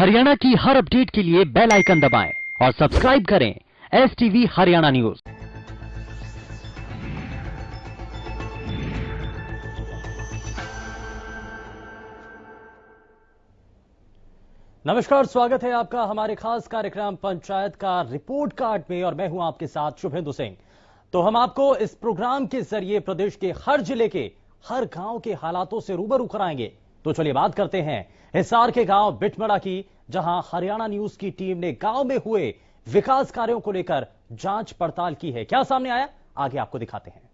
हरियाणा की हर अपडेट के लिए बेल आइकन दबाएं और सब्सक्राइब करें STV हरियाणा न्यूज। नमस्कार, स्वागत है आपका हमारे खास कार्यक्रम पंचायत का रिपोर्ट कार्ड में और मैं हूं आपके साथ शुभेंदु सिंह। तो हम आपको इस प्रोग्राम के जरिए प्रदेश के हर जिले के हर गांव के हालातों से रूबरू कराएंगे। तो चलिए बात करते हैं हिसार के गांव बिटमड़ा की, जहां हरियाणा न्यूज की टीम ने गांव में हुए विकास कार्यों को लेकर जांच पड़ताल की है। क्या सामने आया, आगे आपको दिखाते हैं।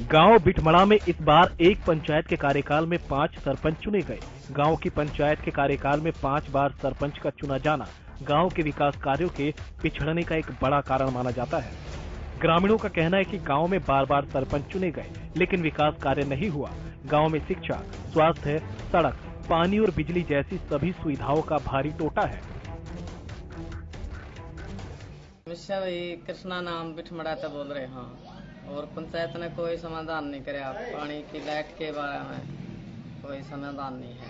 गांव बिटमड़ा में इस बार एक पंचायत के कार्यकाल में 5 सरपंच चुने गए। गांव की पंचायत के कार्यकाल में 5 बार सरपंच का चुना जाना गांव के विकास कार्यों के पिछड़ने का एक बड़ा कारण माना जाता है। ग्रामीणों का कहना है कि गांव में बार बार सरपंच चुने गए लेकिन विकास कार्य नहीं हुआ। गांव में शिक्षा, स्वास्थ्य, सड़क, पानी और बिजली जैसी सभी सुविधाओं का भारी टोटा है। कृष्णा नाम बिटमड़ा तो बोल रहे हैं और पंचायत ने कोई समाधान नहीं करे। पानी की लाइट के बारे में कोई समाधान नहीं है,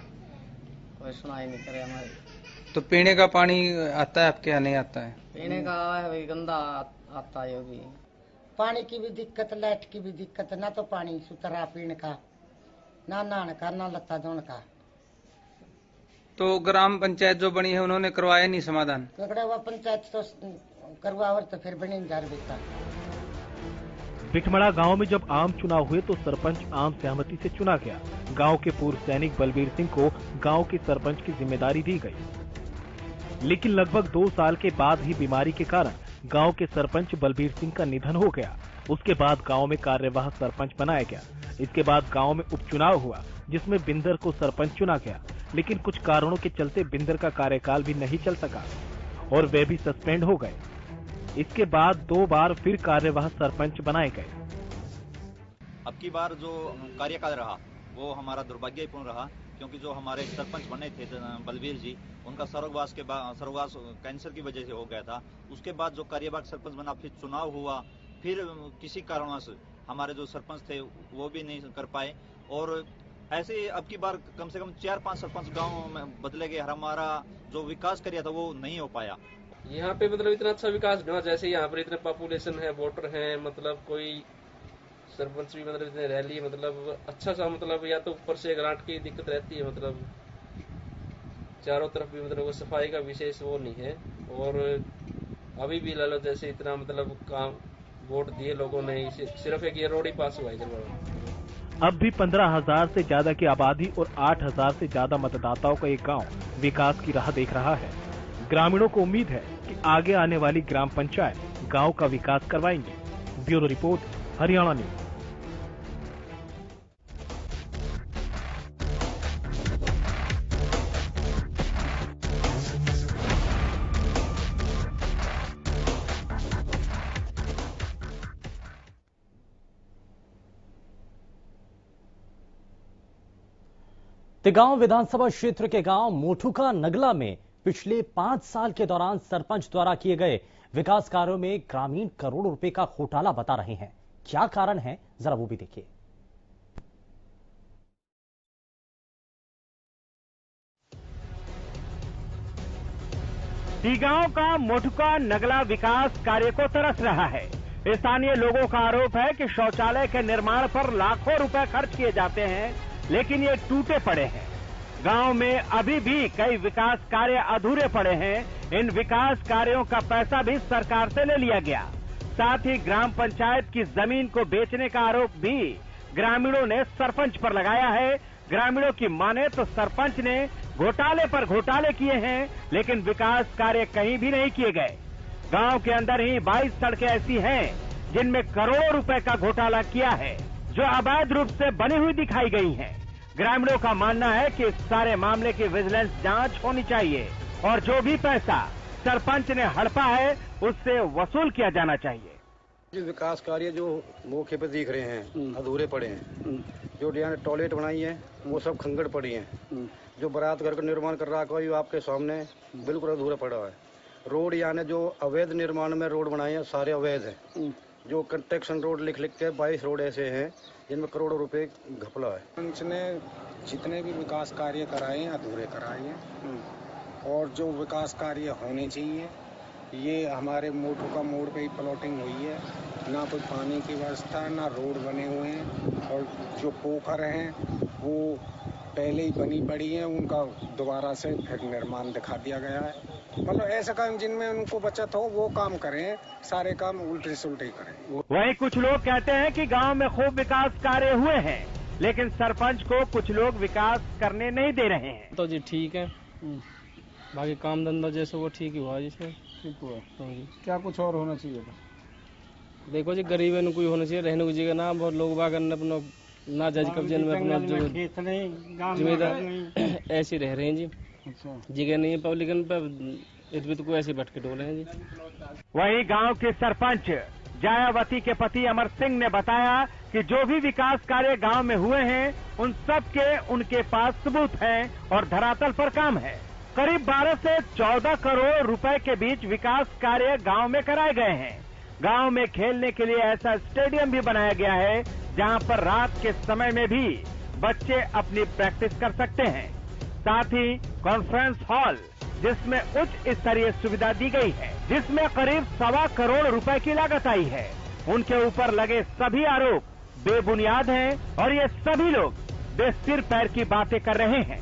कोई सुनाई नहीं करे हमारी। तो पीने का पानी आता है आपके यहाँ? नहीं आता है? पीने का है गंदा आता है भी। पानी की भी दिक्कत, लाइट की भी दिक्कत, ना तो पानी सुथरा पीने का, ना नहाने का, ना लत्ता धोने का। तो ग्राम पंचायत जो बनी है उन्होंने करवाया नहीं समाधान? हुआ पंचायत तो करवावर तो फिर बनी जा रही। बिटमड़ा गांव में जब आम चुनाव हुए तो सरपंच आम सहमति से चुना गया। गांव के पूर्व सैनिक बलबीर सिंह को गांव के सरपंच की जिम्मेदारी दी गई, लेकिन लगभग 2 साल के बाद ही बीमारी के कारण गांव के सरपंच बलबीर सिंह का निधन हो गया। उसके बाद गांव में कार्यवाहक सरपंच बनाया गया। इसके बाद गांव में उपचुनाव हुआ जिसमें बिंदर को सरपंच चुना गया, लेकिन कुछ कारणों के चलते बिंदर का कार्यकाल भी नहीं चल सका और वे भी सस्पेंड हो गए। इसके बाद 2 बार फिर कार्यवाहक सरपंच बनाए गए। अब की बार जो कार्यकाल रहा वो हमारा दुर्भाग्यपूर्ण रहा, क्योंकि जो हमारे सरपंच बने थे बलबीर जी, उनका स्वर्गवास कैंसर की वजह से हो गया था। उसके बाद जो कार्यवाहक सरपंच बना, फिर चुनाव हुआ, फिर किसी कारणवश हमारे जो सरपंच थे वो भी नहीं कर पाए और ऐसे अब की बार कम से कम 4-5 सरपंच गाँव में बदले गए। हमारा जो विकास किया था वो नहीं हो पाया। यहाँ पे मतलब इतना अच्छा विकास नहीं, जैसे यहाँ पर इतने पॉपुलेशन है, वोटर है, मतलब कोई सरपंच भी मतलब इतने रैली, मतलब अच्छा सा, मतलब या तो ऊपर से ग्रांट की दिक्कत रहती है, मतलब चारों तरफ भी मतलब वो सफाई का विशेष वो नहीं है। और अभी भी ला लो जैसे इतना मतलब काम वोट दिए लोगों ने, सिर्फ एक ये रोड ही पास हुआ इधर। अब भी 15,000 से ज्यादा की आबादी और 8,000 से ज्यादा मतदाताओं का एक गाँव विकास की राह देख रहा है। ग्रामीणों को उम्मीद है कि आगे आने वाली ग्राम पंचायत गांव का विकास करवाएंगे। Bureau report, Haryana news. Tigaon विधानसभा क्षेत्र के गांव मोठुका नगला में पिछले 5 साल के दौरान सरपंच द्वारा किए गए विकास कार्यों में ग्रामीण करोड़ों रुपए का घोटाला बता रहे हैं। क्या कारण है, जरा वो भी देखिए। तिगांव का मोठुका नगला विकास कार्य को तरस रहा है। स्थानीय लोगों का आरोप है कि शौचालय के निर्माण पर लाखों रुपए खर्च किए जाते हैं, लेकिन ये टूटे पड़े हैं। गांव में अभी भी कई विकास कार्य अधूरे पड़े हैं। इन विकास कार्यों का पैसा भी सरकार से ले लिया गया। साथ ही ग्राम पंचायत की जमीन को बेचने का आरोप भी ग्रामीणों ने सरपंच पर लगाया है। ग्रामीणों की माने तो सरपंच ने घोटाले पर घोटाले किए हैं, लेकिन विकास कार्य कहीं भी नहीं किए गए। गांव के अंदर ही 22 सड़कें ऐसी हैं जिनमें करोड़ों रुपए का घोटाला किया है, जो अवैध रूप से बनी हुई दिखाई गई हैं। ग्रामीणों का मानना है कि इस सारे मामले की विजिलेंस जांच होनी चाहिए और जो भी पैसा सरपंच ने हड़पा है उससे वसूल किया जाना चाहिए। जो विकास कार्य जो मौके पर दिख रहे हैं अधूरे पड़े हैं। जो यहाँ टॉयलेट बनाई है वो सब खंगड़ पड़ी हैं। जो बारात घर का निर्माण कर रहा है आपके सामने बिल्कुल अधूरा पड़ा है। रोड यानी जो अवैध निर्माण में रोड बनाए हैं सारे अवैध हैं। जो कंस्ट्रक्शन रोड लिख के 22 रोड ऐसे हैं जिनमें करोड़ों रुपए घपला है। पंच ने जितने भी विकास कार्य कराए हैं अधूरे कराए हैं और जो विकास कार्य होने चाहिए ये हमारे मोटू का मोड़ पे ही प्लॉटिंग हुई है। ना कोई पानी की व्यवस्था है ना रोड बने हुए हैं और जो पोखर हैं वो पहले ही बनी पड़ी हैं उनका दोबारा से फिर निर्माण दिखा दिया गया है। मतलब ऐसा काम जिनमें उनको बचत हो वो काम करें, सारे काम उल्टे से उल्टे करें। वहीं कुछ लोग कहते हैं कि गांव में खूब विकास कार्य हुए हैं लेकिन सरपंच को कुछ लोग विकास करने नहीं दे रहे हैं। तो जी ठीक है, बाकी काम धंधा जैसे वो ठीक ही हुआ जैसे ठीक हुआ। तो जी क्या कुछ और होना चाहिए था? देखो जी गरीब है कोई होना चाहिए, रहने की जगह ना बहुत लोग बाग अपना ना जज कब्जे में अपना जो जिम्मेदार ऐसे रह रहे हैं जी। अच्छा, जगह नहीं है पब्लिकन पर इधर को ऐसे भटके डोले हैं जी। वहीं गांव के सरपंच जायावती के पति अमर सिंह ने बताया कि जो भी विकास कार्य गांव में हुए हैं उन सब के उनके पास सबूत हैं और धरातल पर काम है। करीब 12 से 14 करोड़ रुपए के बीच विकास कार्य गांव में कराए गए हैं। गांव में खेलने के लिए ऐसा स्टेडियम भी बनाया गया है जहां पर रात के समय में भी बच्चे अपनी प्रैक्टिस कर सकते हैं। साथ ही कॉन्फ्रेंस हॉल जिसमें उच्च स्तरीय सुविधा दी गई है, जिसमें करीब 1.25 करोड़ रुपए की लागत आई है। उनके ऊपर लगे सभी आरोप बेबुनियाद हैं और ये सभी लोग बेसिर पैर की बातें कर रहे हैं।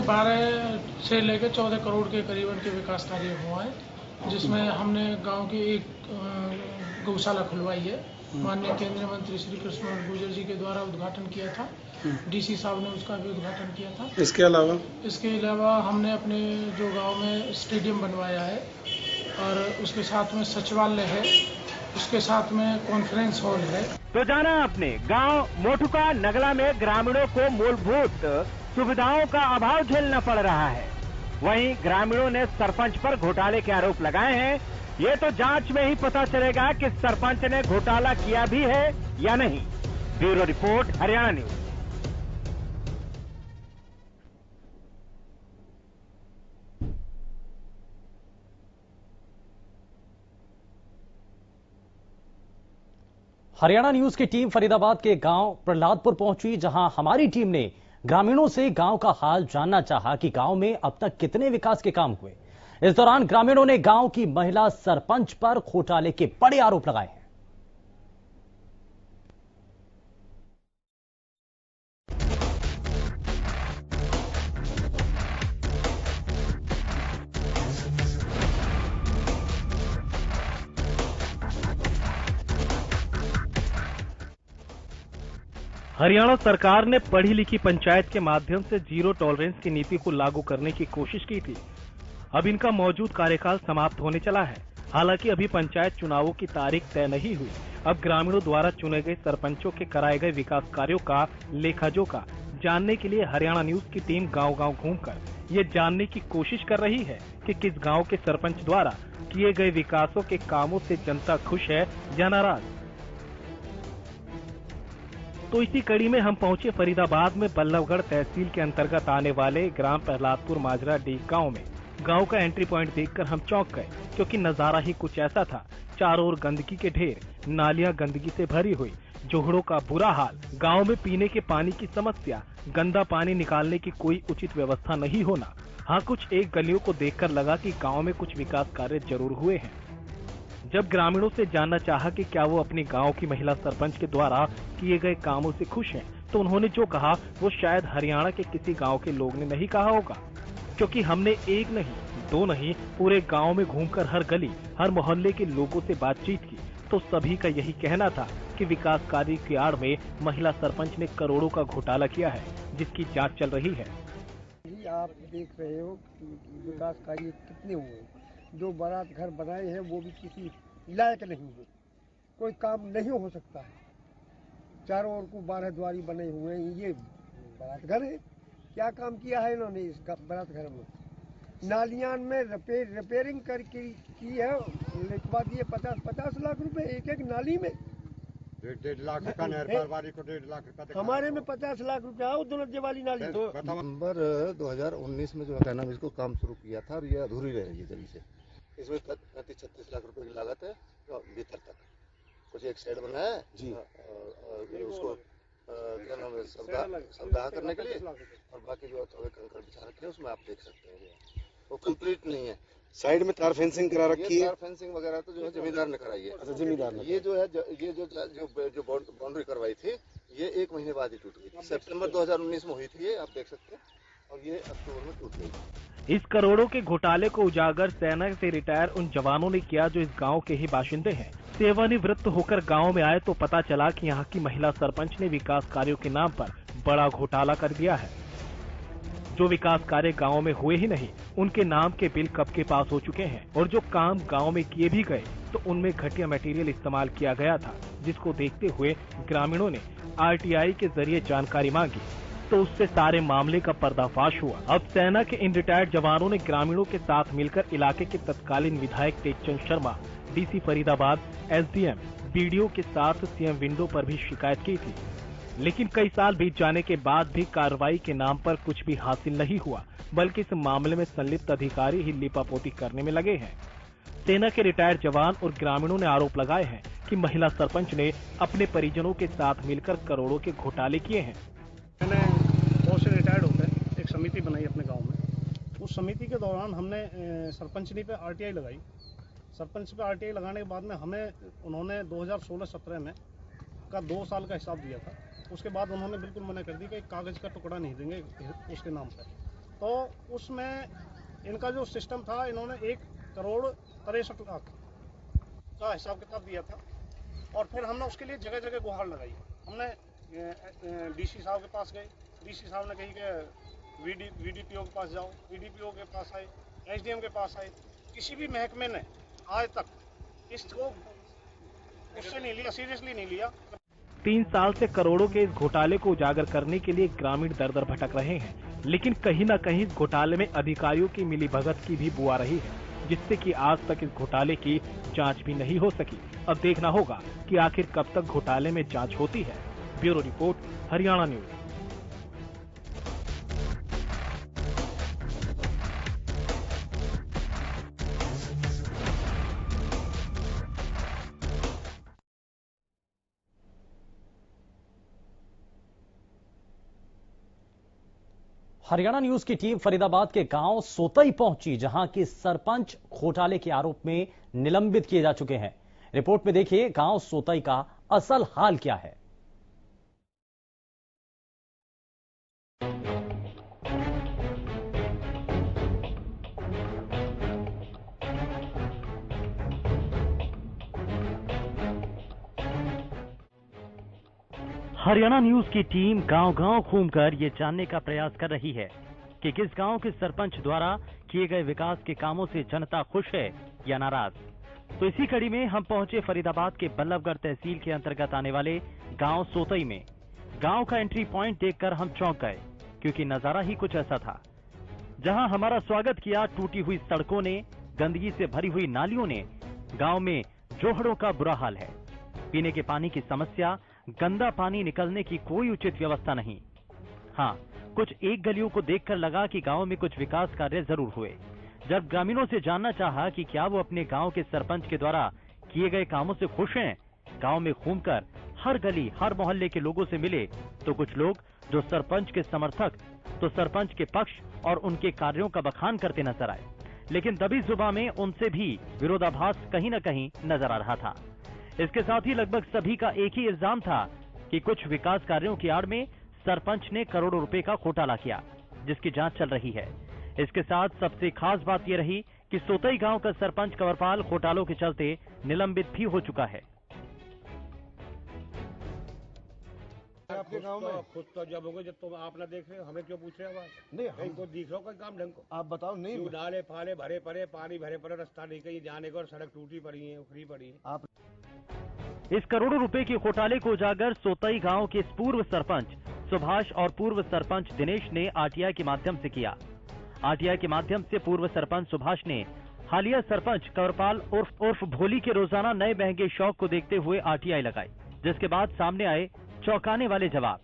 12 से लेकर 14 करोड़ के करीबन के विकास कार्य हुआ है, जिसमें हमने गांव की एक गौशाला खुलवाई है। माननीय केंद्रीय मंत्री श्री कृष्ण गुर्जर जी के द्वारा उद्घाटन किया था। डीसी साहब ने उसका भी उद्घाटन किया था। इसके अलावा हमने अपने जो गांव में स्टेडियम बनवाया है और उसके साथ में सचिवालय है, उसके साथ में कॉन्फ्रेंस हॉल है। तो जाना आपने गांव मोटुका नगला में ग्रामीणों को मूलभूत सुविधाओं का अभाव झेलना पड़ रहा है। वहीं ग्रामीणों ने सरपंच पर घोटाले के आरोप लगाए हैं। ये तो जांच में ही पता चलेगा कि सरपंच ने घोटाला किया भी है या नहीं। Bureau report, Haryana news. Haryana news की टीम फरीदाबाद के गांव प्रहलादपुर पहुंची, जहां हमारी टीम ने ग्रामीणों से गांव का हाल जानना चाहा कि गांव में अब तक कितने विकास के काम हुए। इस दौरान ग्रामीणों ने गांव की महिला सरपंच पर घोटाले के बड़े आरोप लगाए हैं। हरियाणा सरकार ने पढ़ी लिखी पंचायत के माध्यम से जीरो टॉलरेंस की नीति को लागू करने की कोशिश की थी। अब इनका मौजूद कार्यकाल समाप्त होने चला है। हालांकि अभी पंचायत चुनावों की तारीख तय नहीं हुई। अब ग्रामीणों द्वारा चुने गए सरपंचों के कराए गए विकास कार्यों का लेखा-जोखा जानने के लिए हरियाणा न्यूज की टीम गांव-गांव घूमकर ये जानने की कोशिश कर रही है कि किस गांव के सरपंच द्वारा किए गए विकासों के कामों से जनता खुश है या नाराज। तो इसी कड़ी में हम पहुंचे फरीदाबाद में बल्लभगढ़ तहसील के अंतर्गत आने वाले ग्राम प्रहलादपुर माजरा डी गांव में। गांव का एंट्री पॉइंट देखकर हम चौंक गए, क्योंकि नजारा ही कुछ ऐसा था। चारों ओर गंदगी के ढेर, नालियां गंदगी से भरी हुई, जोहड़ों का बुरा हाल, गांव में पीने के पानी की समस्या, गंदा पानी निकालने की कोई उचित व्यवस्था नहीं होना। हाँ, कुछ एक गलियों को देखकर लगा कि गांव में कुछ विकास कार्य जरूर हुए हैं। जब ग्रामीणों से जानना चाहा कि क्या वो अपने गांव की महिला सरपंच के द्वारा किए गए कामों से खुश हैं, तो उन्होंने जो कहा वो शायद हरियाणा के किसी गांव के लोग ने नहीं कहा होगा। क्योंकि हमने एक नहीं, दो नहीं, पूरे गांव में घूमकर हर गली, हर मोहल्ले के लोगों से बातचीत की, तो सभी का यही कहना था कि विकास कार्य की आड़ में महिला सरपंच ने करोड़ों का घोटाला किया है, जिसकी जांच चल रही है। आप देख रहे हो विकास कार्य कितने हुए, जो बारात घर बनाए हैं वो भी किसी लायक नहीं है, कोई काम नहीं हो सकता है। चारों ओर को 12 द्वारी बने हुए हैं, ये बारात घर है। क्या काम किया है इन्होंने इस बारात घर में? नालियां में रिपेयरिंग करके की है, लिखवा दिए 50 लाख रुपए एक नाली में। 1.5 लाख रुपया नहर कारोबारी को 1.5 लाख रुपया हमारे में 50 लाख रुपया है दुर्जे वाली नाली। तो नवंबर 2019 में जो है ना इसको काम शुरू किया था और ये अधूरी रह रही है जल्दी से। इसमें 35-36 लाख रुपए की लागत है भीतर तक। कुछ एक साइड बना है जी, उसको क्या नाम है सौदा करने के लिए, और बाकी जो थोड़े कंकड़ बिछा रखे हैं उसमें आप देख सकते हैं वो कंप्लीट नहीं है। साइड में तार फेंसिंग करा रखी है। तार फेंसिंग वगैरह तो जो है जमींदार ने कराई है। अच्छा, जमींदार ने। ये जो है जो बाउंड्री करवाई थी ये 1 महीने बाद ही टूट गई। सितंबर 2019 में हुई थी ये, आप देख सकते हैं, और ये अक्टूबर में टूट गई। इस करोड़ों के घोटाले को उजागर सेना से रिटायर उन जवानों ने किया जो इस गांव के ही बाशिंदे हैं। सेवानिवृत्त होकर गांव में आए तो पता चला कि यहां की महिला सरपंच ने विकास कार्यों के नाम पर बड़ा घोटाला कर दिया है। जो विकास कार्य गांव में हुए ही नहीं, उनके नाम के बिल कब के पास हो चुके हैं, और जो काम गांव में किए भी गए तो उनमें घटिया मटेरियल इस्तेमाल किया गया था, जिसको देखते हुए ग्रामीणों ने आरटीआई के जरिए जानकारी मांगी तो उससे सारे मामले का पर्दाफाश हुआ। अब सेना के इन रिटायर्ड जवानों ने ग्रामीणों के साथ मिलकर इलाके के तत्कालीन विधायक Tejchand Sharma, DC Faridabad, SDM, BDO के साथ सीएम विंडो पर भी शिकायत की थी। लेकिन कई साल बीत जाने के बाद भी कार्रवाई के नाम पर कुछ भी हासिल नहीं हुआ, बल्कि इस मामले में संलिप्त अधिकारी ही लीपापोती करने में लगे हैं। सेना के रिटायर्ड जवान और ग्रामीणों ने आरोप लगाए हैं कि महिला सरपंच ने अपने परिजनों के साथ मिलकर करोड़ों के घोटाले किए हैं। मैंने बहुत से रिटायर्ड होकर एक समिति बनाई अपने गांव में। उस समिति के दौरान हमने सरपंचनी पे आरटीआई लगाई। सरपंच पे आरटीआई लगाने के बाद में हमें उन्होंने 2016-17 में का 2 साल का हिसाब दिया था। उसके बाद उन्होंने बिल्कुल मना कर दी कि कागज का टुकड़ा नहीं देंगे उसके नाम पर। तो उसमें इनका जो सिस्टम था, इन्होंने 1,63,00,000 का हिसाब किताब दिया था, और फिर हमने उसके लिए जगह जगह गुहार लगाई। हमने डीसी साहब के पास गए, डीसी साहब ने कही कि वीडीपीओ के पास जाओ, वीडीपीओ के पास आए, एसडीएम के पास आए। किसी भी महकमे ने आज तक इसको उससे नहीं लिया, सीरियसली नहीं लिया। 3 साल से करोड़ों के इस घोटाले को उजागर करने के लिए ग्रामीण दर-दर भटक रहे हैं, लेकिन कहीं न कहीं इस घोटाले में अधिकारियों की मिलीभगत की भी बुआ रही है, जिससे कि आज तक इस घोटाले की जांच भी नहीं हो सकी। अब देखना होगा कि आखिर कब तक घोटाले में जांच होती है। Bureau report, Haryana news. Haryana news की टीम फरीदाबाद के गांव सोतई पहुंची, जहां के सरपंच घोटाले के आरोप में निलंबित किए जा चुके हैं। रिपोर्ट में देखिए गांव सोतई का असल हाल क्या है। हरियाणा न्यूज की टीम गांव-गांव घूमकर ये जानने का प्रयास कर रही है कि किस गांव के सरपंच द्वारा किए गए विकास के कामों से जनता खुश है या नाराज। तो इसी कड़ी में हम पहुंचे फरीदाबाद के बल्लभगढ़ तहसील के अंतर्गत आने वाले गांव सोतई में। गांव का एंट्री पॉइंट देखकर हम चौंक गए, क्योंकि नजारा ही कुछ ऐसा था। जहां हमारा स्वागत किया टूटी हुई सड़कों ने, गंदगी से भरी हुई नालियों ने। गांव में जोहड़ों का बुरा हाल है, पीने के पानी की समस्या, गंदा पानी निकलने की कोई उचित व्यवस्था नहीं। हाँ, कुछ एक गलियों को देखकर लगा कि गांव में कुछ विकास कार्य जरूर हुए। जब ग्रामीणों से जानना चाहा कि क्या वो अपने गांव के सरपंच के द्वारा किए गए कामों से खुश हैं, गांव में घूमकर हर गली हर मोहल्ले के लोगों से मिले तो कुछ लोग जो सरपंच के समर्थक तो सरपंच के पक्ष और उनके कार्यों का बखान करते नजर आए, लेकिन दबी जुबान में उनसे भी विरोधाभास कहीं न कहीं नजर आ रहा था। इसके साथ ही लगभग सभी का एक ही इल्जाम था कि कुछ विकास कार्यों की आड़ में सरपंच ने करोड़ों रुपए का घोटाला किया, जिसकी जांच चल रही है। इसके साथ सबसे खास बात यह रही कि सोतई गांव का सरपंच कंवरपाल घोटालों के चलते निलंबित भी हो चुका है। आपके गांव में खुद तो जब होगा जब तुम आप ना देख रहे हो, हमें क्यों पूछ रहे हो? नहीं, हमको दिख रहा हो कोई काम ढंग को? आप बताओ। नहीं, नाले फाले भरे पड़े, पानी भरे पड़े, रास्ता नहीं कहीं जाने को, और सड़क टूटी पड़ी है, उखड़ी पड़ी है। आप इस करोड़ों रुपए के घोटाले को उजागर सोतई गांव के पूर्व सरपंच सुभाष और पूर्व सरपंच दिनेश ने आरटीआई के माध्यम से किया। आरटीआई के माध्यम से पूर्व सरपंच सुभाष ने हालिया सरपंच कंवरपाल उर्फ भोली के रोजाना नए महंगे शौक को देखते हुए आरटीआई लगाई, जिसके बाद सामने आए चौंकाने वाले जवाब।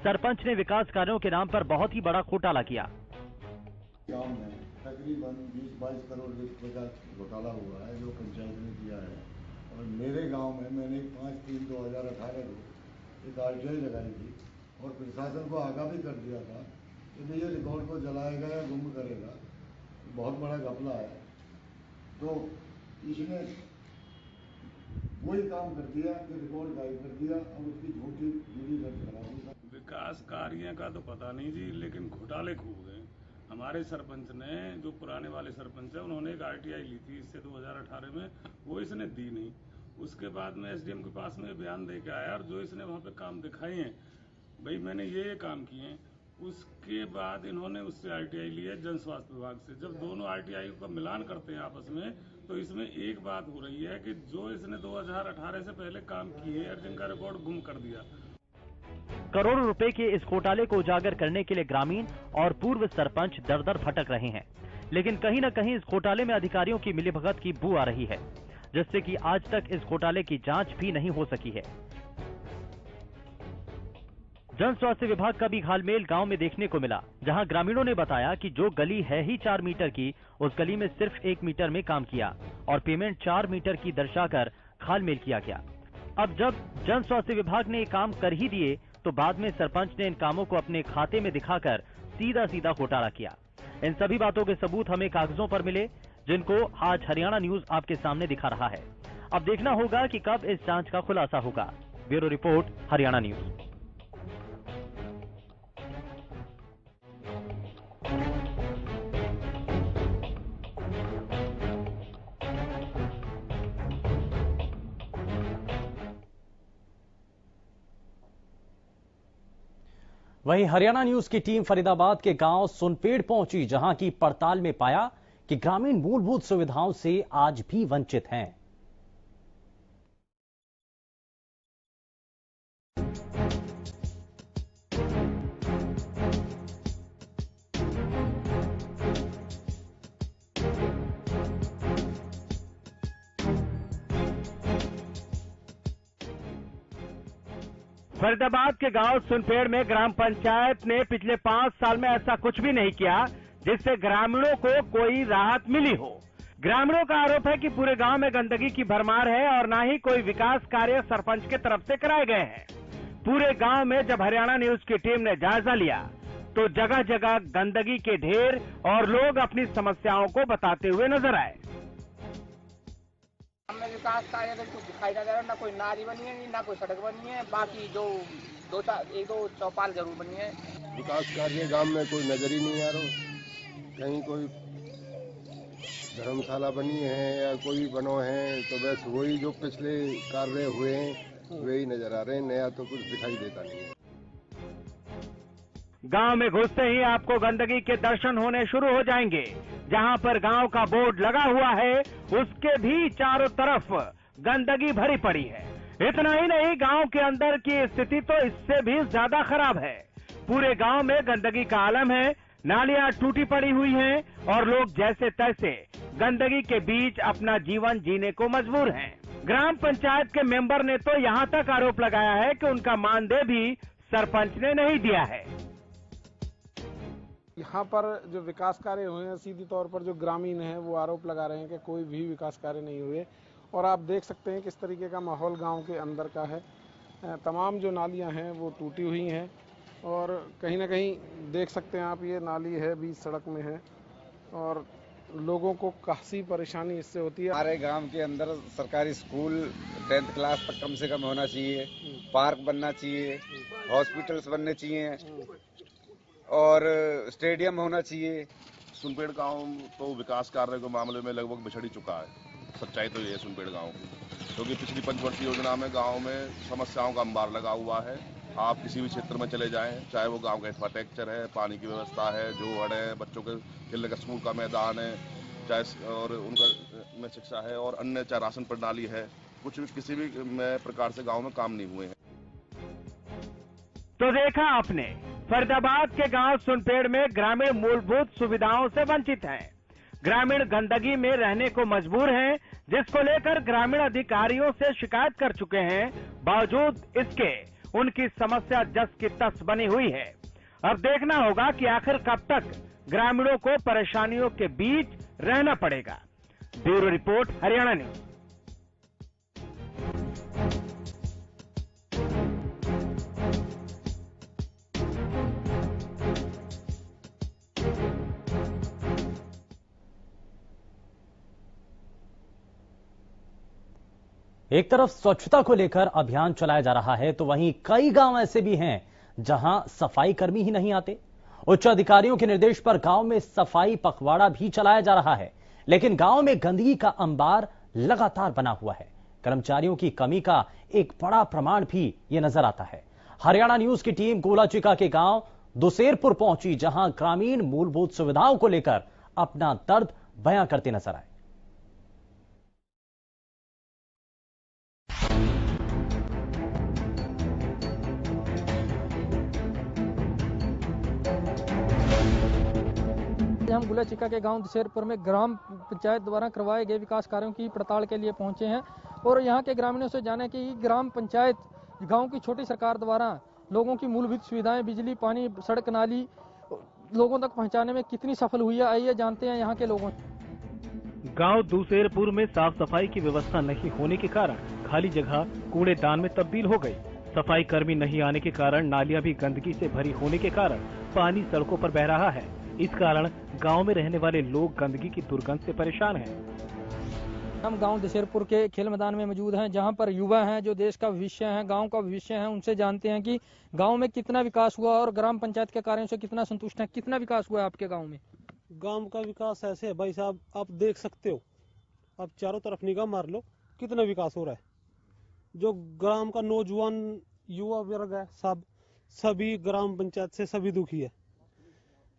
सरपंच ने विकास कार्यों के नाम पर बहुत ही बड़ा घोटाला किया। गांव में तकरीबन 20-22 करोड़ रुपए का घोटाला हुआ है जो पंचायत ने किया है। और मेरे गांव में मैंने 5/3/2018 को एक आरटीआई लगाई थी और प्रशासन को आगाह भी कर दिया था कि ये रिकॉर्ड को जलाएगा या गुम करेगा, बहुत बड़ा घपला है। तो इसने वही काम कर दिया कि रिकॉर्ड गायब कर दिया और उसकी झूठी वीडियो दर्ज करा दी। विकास कार्य का तो पता नहीं जी, लेकिन घोटाले खूब हैं। हमारे सरपंच ने, जो पुराने वाले सरपंच है, उन्होंने एक आरटीआई ली थी इससे 2018 में, वो इसने दी नहीं। उसके बाद में एसडीएम के पास में बयान दे के आया और जो इसने वहाँ पे काम दिखाए हैं, भाई मैंने ये काम किए हैं। उसके बाद इन्होंने उससे आरटीआई ली है जन स्वास्थ्य विभाग से। जब दोनों आरटीआई का मिलान करते हैं आपस में, तो इसमें एक बात हो रही है कि जो इसने 2018 से पहले काम किए और जिनका रिकॉर्ड गुम कर दिया। करोड़ों रुपए के इस घोटाले को उजागर करने के लिए ग्रामीण और पूर्व सरपंच दर-दर भटक रहे हैं, लेकिन कहीं न कहीं इस घोटाले में अधिकारियों की मिलीभगत की बू आ रही है, जिससे कि आज तक इस घोटाले की जांच भी नहीं हो सकी है। जन स्वास्थ्य विभाग का भी घालमेल गांव में देखने को मिला, जहां ग्रामीणों ने बताया कि जो गली है ही 4 मीटर की, उस गली में सिर्फ 1 मीटर में काम किया और पेमेंट 4 मीटर की दर्शाकर घालमेल किया गया। अब जब जन स्वास्थ्य विभाग ने ये काम कर ही दिए, तो बाद में सरपंच ने इन कामों को अपने खाते में दिखाकर सीधा सीधा घोटाला किया। इन सभी बातों के सबूत हमें कागजों पर मिले, जिनको आज हरियाणा न्यूज आपके सामने दिखा रहा है। अब देखना होगा कि कब इस जांच का खुलासा होगा। Bureau report, Haryana news. वहीं हरियाणा न्यूज की टीम फरीदाबाद के गांव सुनपेड़ पहुंची, जहां की पड़ताल में पाया कि ग्रामीण मूलभूत सुविधाओं से आज भी वंचित हैं। फरीदाबाद के गांव सुनपेड़ में ग्राम पंचायत ने पिछले 5 साल में ऐसा कुछ भी नहीं किया जिससे ग्रामीणों को कोई राहत मिली हो। ग्रामीणों का आरोप है कि पूरे गांव में गंदगी की भरमार है और ना ही कोई विकास कार्य सरपंच के तरफ से कराए गए हैं। पूरे गांव में जब हरियाणा न्यूज की टीम ने जायजा लिया, तो जगह जगह गंदगी के ढेर और लोग अपनी समस्याओं को बताते हुए नजर आए। हमें विकास कार्य तो कुछ दिखाई नहीं दे रहा, ना कोई नाली बनी है, ना कोई सड़क बनी है। बाकी जो 1-2 चौपाल जरूर बनी है। विकास कार्य गांव में कोई नजर ही नहीं आ रहा। कहीं कोई धर्मशाला बनी है या कोई बनो है, तो बस वही जो पिछले कार्य हुए हैं वही नजर आ रहे हैं, नया तो कुछ दिखाई देता नहीं है। गांव में घुसते ही आपको गंदगी के दर्शन होने शुरू हो जाएंगे। जहां पर गांव का बोर्ड लगा हुआ है, उसके भी चारों तरफ गंदगी भरी पड़ी है। इतना ही नहीं, गांव के अंदर की स्थिति तो इससे भी ज्यादा खराब है। पूरे गांव में गंदगी का आलम है, नालियां टूटी पड़ी हुई हैं और लोग जैसे तैसे गंदगी के बीच अपना जीवन जीने को मजबूर हैं। ग्राम पंचायत के मेंबर ने तो यहां तक आरोप लगाया है कि उनका मानदेय भी सरपंच ने नहीं दिया है। यहाँ पर जो विकास कार्य हुए हैं, सीधी तौर पर जो ग्रामीण हैं वो आरोप लगा रहे हैं कि कोई भी विकास कार्य नहीं हुए। और आप देख सकते हैं किस तरीके का माहौल गांव के अंदर का है। तमाम जो नालियां हैं वो टूटी हुई हैं और कहीं ना कहीं देख सकते हैं आप, ये नाली है बीच सड़क में है और लोगों को काफ़ी परेशानी इससे होती है। हमारे गांव के अंदर सरकारी स्कूल 10th क्लास तक कम से कम होना चाहिए, पार्क बनना चाहिए, हॉस्पिटल्स बनने चाहिए और स्टेडियम होना चाहिए। सुनपेड़ गांव तो विकास कार्य के मामले में लगभग बिछड़ चुका है। सच्चाई तो ये है सुनपेड़ गांव की, क्योंकि पिछली पंचवर्षीय योजना में गांव में समस्याओं का अंबार लगा हुआ है। आप किसी भी क्षेत्र में चले जाएं, चाहे वो गांव का इंफ्रास्ट्रक्चर है, पानी की व्यवस्था है, जोहड़ है, बच्चों के खेलने का स्कूल का मैदान है, चाहे और उनका में शिक्षा है और अन्य चाहे राशन प्रणाली है, कुछ भी किसी भी प्रकार से गांव में काम नहीं हुए हैं। तो देखा आपने, फरीदाबाद के गांव सुनपेड़ में ग्रामीण मूलभूत सुविधाओं से वंचित हैं। ग्रामीण गंदगी में रहने को मजबूर हैं, जिसको लेकर ग्रामीण अधिकारियों से शिकायत कर चुके हैं। बावजूद इसके उनकी समस्या जस की तस बनी हुई है। अब देखना होगा कि आखिर कब तक ग्रामीणों को परेशानियों के बीच रहना पड़ेगा। Bureau report, Haryana news. एक तरफ स्वच्छता को लेकर अभियान चलाया जा रहा है, तो वहीं कई गांव ऐसे भी हैं जहां सफाई कर्मी ही नहीं आते। उच्च अधिकारियों के निर्देश पर गांव में सफाई पखवाड़ा भी चलाया जा रहा है, लेकिन गांव में गंदगी का अंबार लगातार बना हुआ है। कर्मचारियों की कमी का एक बड़ा प्रमाण भी ये नजर आता है। हरियाणा न्यूज की टीम गोलाचिका के गांव दुसेरपुर पहुंची, जहां ग्रामीण मूलभूत सुविधाओं को लेकर अपना दर्द बयां करते नजर आए। हम गुलाचिका के गांव दुसेरपुर में ग्राम पंचायत द्वारा करवाए गए विकास कार्यों की पड़ताल के लिए पहुंचे हैं और यहां के ग्रामीणों से जाने कि ग्राम पंचायत गांव की छोटी सरकार द्वारा लोगों की मूलभूत सुविधाएं, बिजली, पानी, सड़क, नाली लोगों तक पहुंचाने में कितनी सफल हुई है। आइए जानते हैं यहां के लोगों। गांव दुसेरपुर में साफ सफाई की व्यवस्था नहीं होने के कारण खाली जगह कूड़ेदान में तब्दील हो गई। सफाई कर्मी नहीं आने के कारण नालियां भी गंदगी से भरी होने के कारण पानी सड़कों पर बह रहा है। इस कारण गांव में रहने वाले लोग गंदगी की दुर्गंध से परेशान हैं। हम गांव दुसेरपुर के खेल मैदान में मौजूद हैं, जहां पर युवा हैं जो देश का भविष्य हैं, गांव का भविष्य हैं। उनसे जानते हैं कि गांव में कितना विकास हुआ और ग्राम पंचायत के कार्यों से कितना संतुष्ट हैं। कितना विकास हुआ है आपके गांव में? गांव का विकास ऐसे है भाई साहब, आप देख सकते हो, आप चारों तरफ निगाह मार लो, कितना विकास हो रहा है। जो ग्राम का नौजवान युवा वर्ग है, सभी ग्राम पंचायत से सभी दुखी है,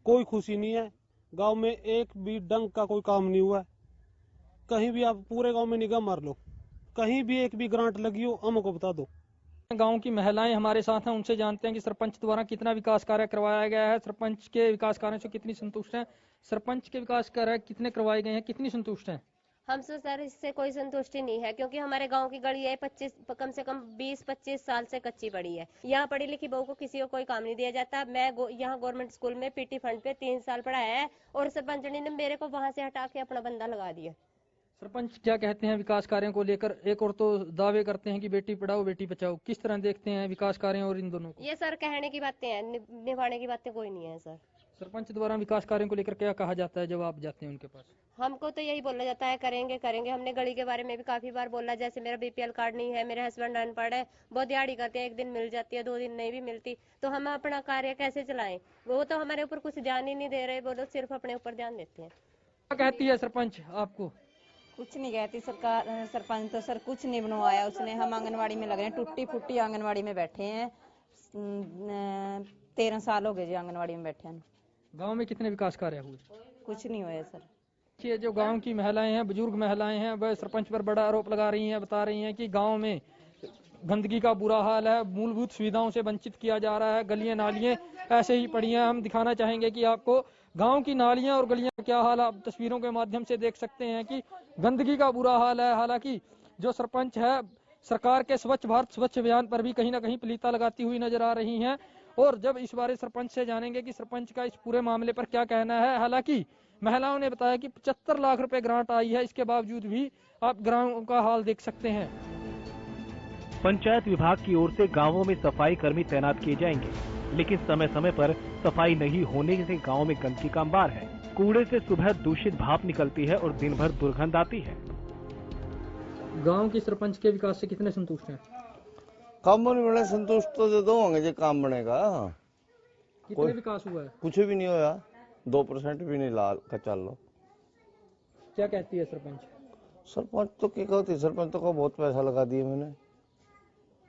कोई खुशी नहीं है। गांव में एक भी डंग का कोई काम नहीं हुआ है। कहीं भी आप पूरे गांव में निगाह मार लो, कहीं भी एक भी ग्रांट लगी हो हमको बता दो। गांव की महिलाएं हमारे साथ हैं, उनसे जानते हैं कि सरपंच द्वारा कितना विकास कार्य करवाया गया है, सरपंच के विकास कार्यों से कितनी संतुष्ट हैं। सरपंच के विकास कार्य कितने करवाए गए हैं, कितनी संतुष्ट हैं? हमसे सर इससे कोई संतुष्टि नहीं है, क्योंकि हमारे गांव की गली है कम से कम 20-25 साल से कच्ची पड़ी है। यहाँ पढ़ी लिखी बहू को किसी को कोई काम नहीं दिया जाता। मैं यहाँ गवर्नमेंट स्कूल में पीटी फंड पे 3 साल पढ़ाया है और सरपंच ने मेरे को वहाँ से हटा के अपना बंदा लगा दिया। सरपंच क्या कहते हैं विकास कार्यों को लेकर? एक और तो दावे करते हैं कि बेटी पढ़ाओ बेटी बचाओ, किस तरह देखते हैं विकास कार्यों और इन दोनों को? ये सर कहने की बातें हैं, निभाने की बातें कोई नहीं है सर। सरपंच द्वारा विकास कार्यों को लेकर क्या कहा जाता है जब आप जाते हैं उनके पास? हमको तो यही बोला जाता है करेंगे करेंगे। हमने गली के बारे में भी काफी बार बोला, जैसे मेरा बीपीएल कार्ड नहीं है, मेरे हस्बैंड अनपढ़ है, बहुत दिहाड़ी करते हैं, 1 दिन मिल जाती है, 2 दिन नहीं भी मिलती, तो हम अपना कार्य कैसे चलाएं? वो तो हमारे ऊपर कुछ ध्यान ही नहीं दे रहे, वो लोग सिर्फ अपने ऊपर ध्यान देते हैं। क्या कहती है सरपंच आपको? कुछ नहीं कहती सरकार, सरपंच तो सर कुछ नहीं बनवाया उसने। हम आंगनवाड़ी में लग रहे हैं, टूटी फूटी आंगनवाड़ी में बैठे हैं। 13 साल हो गए जी आंगनवाड़ी में बैठे हैं। गांव में कितने विकास कार्य हुए? कुछ नहीं हुआ सर। ये जो गांव की महिलाएं हैं, बुजुर्ग महिलाएं हैं, वह सरपंच पर बड़ा आरोप लगा रही हैं, बता रही हैं कि गांव में गंदगी का बुरा हाल है, मूलभूत सुविधाओं से वंचित किया जा रहा है, गलियां नालियां ऐसे ही पड़ी हैं। हम दिखाना चाहेंगे कि आपको गांव की नालियां और गलियां का क्या हाल, आप तस्वीरों के माध्यम से देख सकते हैं कि गंदगी का बुरा हाल है। हालांकि जो सरपंच है, सरकार के स्वच्छ भारत स्वच्छ अभियान पर भी कहीं ना कहीं पलीता लगाती हुई नजर आ रही हैं। और जब इस बारे सरपंच से जानेंगे कि सरपंच का इस पूरे मामले पर क्या कहना है। हालांकि महिलाओं ने बताया कि 75 लाख रुपए ग्रांट आई है, इसके बावजूद भी आप ग्राम का हाल देख सकते हैं। पंचायत विभाग की ओर से गांवों में सफाई कर्मी तैनात किए जाएंगे, लेकिन समय समय पर सफाई नहीं होने से गांव में गंदगी का अंबार है। कूड़े से सुबह दूषित भाप निकलती है और दिन भर दुर्गंध आती है। गांव के सरपंच के विकास से कितने संतुष्ट हैं? काम नहीं बने संतुष्ट तो दे दो होंगे जो काम बनेगा। कितने विकास हुआ है? कुछ भी नहीं होया, 2% भी नहीं लाल का चल लो। क्या कहती है सरपंच? सरपंच तो क्या कहती, सरपंच तो को बहुत पैसा लगा दिया मैंने,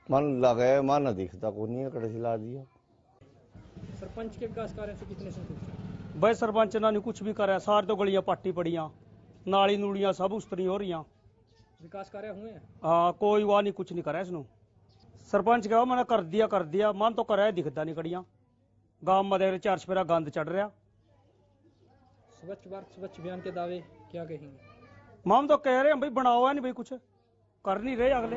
मन लगाया मन दिखता को नहीं है, कड़े ला दिया। सरपंच के विकास कार्यों से कितने संतुष्ट हैं? भाई सरपंच ने कुछ भी करा, सार तो गलियां पट्टी पड़ियां, नाली नूलियां सब उस्तरी हो रही। विकास कार्य हुए हैं? हाँ, कोई वाह नहीं, कुछ नहीं करा इसनु। सरपंच कहा मैंने कर दिया, मन तो करा दिखता नहीं कड़ियां। गांव में देख रहे 4 चपेरा गंद चढ़ रहा। स्वच्छ भारत स्वच्छ अभियान के दावे क्या कहेंगे? हम तो कह रहे हैं भाई बनाओ है नहीं भाई, कुछ कर नहीं रहे अगले।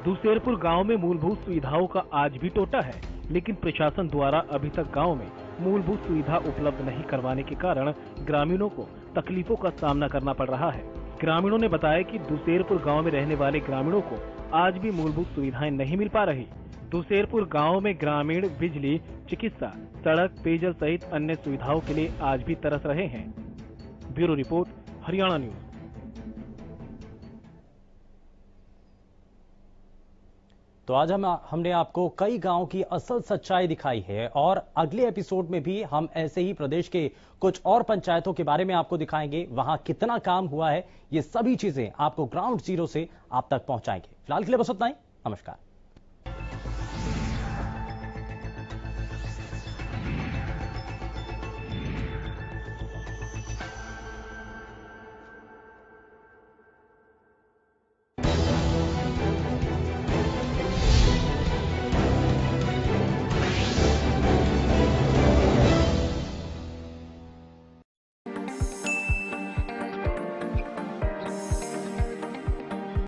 दूसेरपुर गांव में मूलभूत सुविधाओं का आज भी टोटा है, लेकिन प्रशासन द्वारा अभी तक गांव में मूलभूत सुविधा उपलब्ध नहीं करवाने के कारण ग्रामीणों को तकलीफों का सामना करना पड़ रहा है। ग्रामीणों ने बताया कि दूसेरपुर गांव में रहने वाले ग्रामीणों को आज भी मूलभूत सुविधाएं नहीं मिल पा रही। दूसेरपुर गांव में ग्रामीण बिजली, चिकित्सा, सड़क, पेयजल सहित अन्य सुविधाओं के लिए आज भी तरस रहे हैं। Bureau report, Haryana news. तो आज हमने आपको कई गांव की असल सच्चाई दिखाई है और अगले एपिसोड में भी हम ऐसे ही प्रदेश के कुछ और पंचायतों के बारे में आपको दिखाएंगे। वहां कितना काम हुआ है, ये सभी चीजें आपको ग्राउंड जीरो से आप तक पहुंचाएंगे। फिलहाल के लिए बस उतना ही। नमस्कार।